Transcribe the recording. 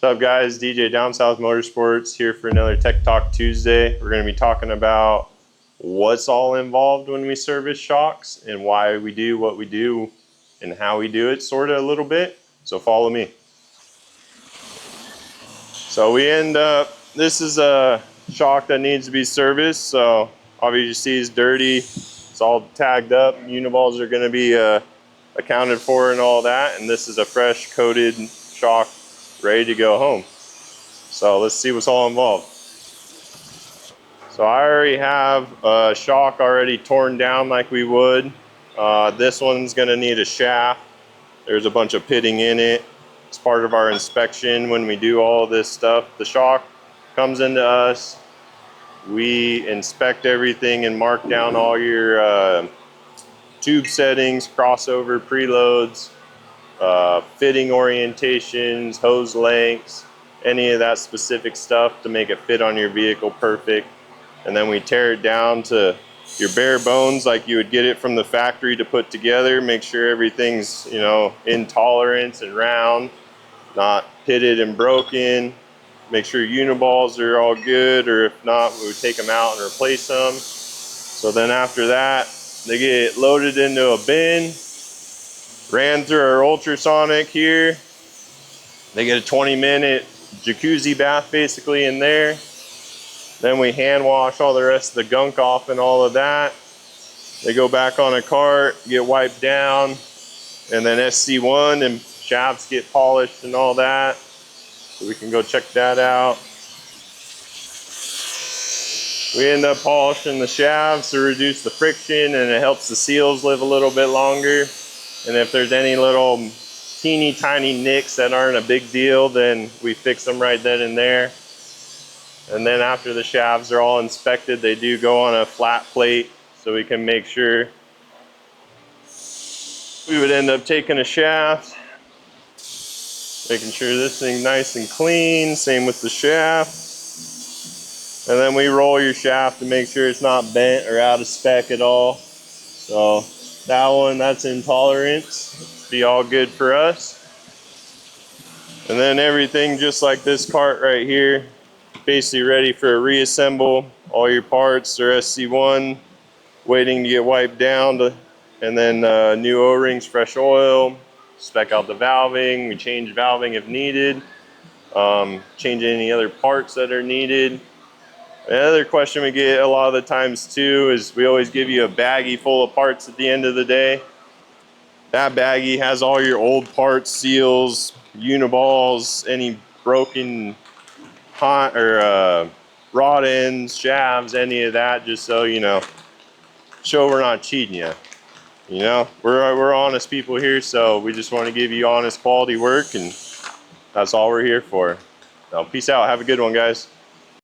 What's up guys, DJ Down South Motorsports here for another Tech Talk Tuesday. We're going to be talking about what's all involved when we service shocks and why we do what we do and how we do it, sort of a little bit. So follow me. So we end up, this is a shock that needs to be serviced. So obviously you see it's dirty, it's all tagged up. Uniballs are going to be accounted for and all that. And this is a fresh coated shock ready to go home. So let's see what's all involved. So I already have a shock already torn down like we would. This one's gonna need a shaft. There's a bunch of pitting in it. It's part of our inspection when we do all this stuff. The shock comes into us. We inspect everything and mark down all your tube settings, crossover, preloads, fitting orientations, hose lengths, any of that specific stuff to make it fit on your vehicle perfect. And then we tear it down to your bare bones like you would get it from the factory to put together. Make sure everything's, you know, in tolerance and round, not pitted and broken. Make sure uniballs are all good, or if not, we would take them out and replace them. So then after that, they get loaded into a bin, ran through our ultrasonic here. They get a 20-minute jacuzzi bath basically in there. Then we hand wash all the rest of the gunk off and all of that. They go back on a cart, get wiped down, and then SC1 and shafts get polished and all that. So we can go check that out. We end up polishing the shafts to reduce the friction, and it helps the seals live a little bit longer. And if there's any little teeny tiny nicks that aren't a big deal, then we fix them right then and there. And then after the shafts are all inspected, they do go on a flat plate so we can make sure. We would end up taking a shaft, making sure this thing's nice and clean, same with the shaft. And then we roll your shaft to make sure it's not bent or out of spec at all. So that one, that's in tolerance, be all good for us. And then everything just like this cart right here, basically ready for a reassemble. All your parts are SC1, waiting to get wiped down, and then new O-rings, fresh oil, spec out the valving. We change valving if needed, change any other parts that are needed. Another question we get a lot of the times too is we always give you a baggie full of parts at the end of the day. That baggie has all your old parts, seals, uniballs, any broken rod ends, shafts, any of that, just so you know, show we're not cheating you. You know, we're honest people here, so we just want to give you honest quality work, and that's all we're here for. So peace out. Have a good one, guys.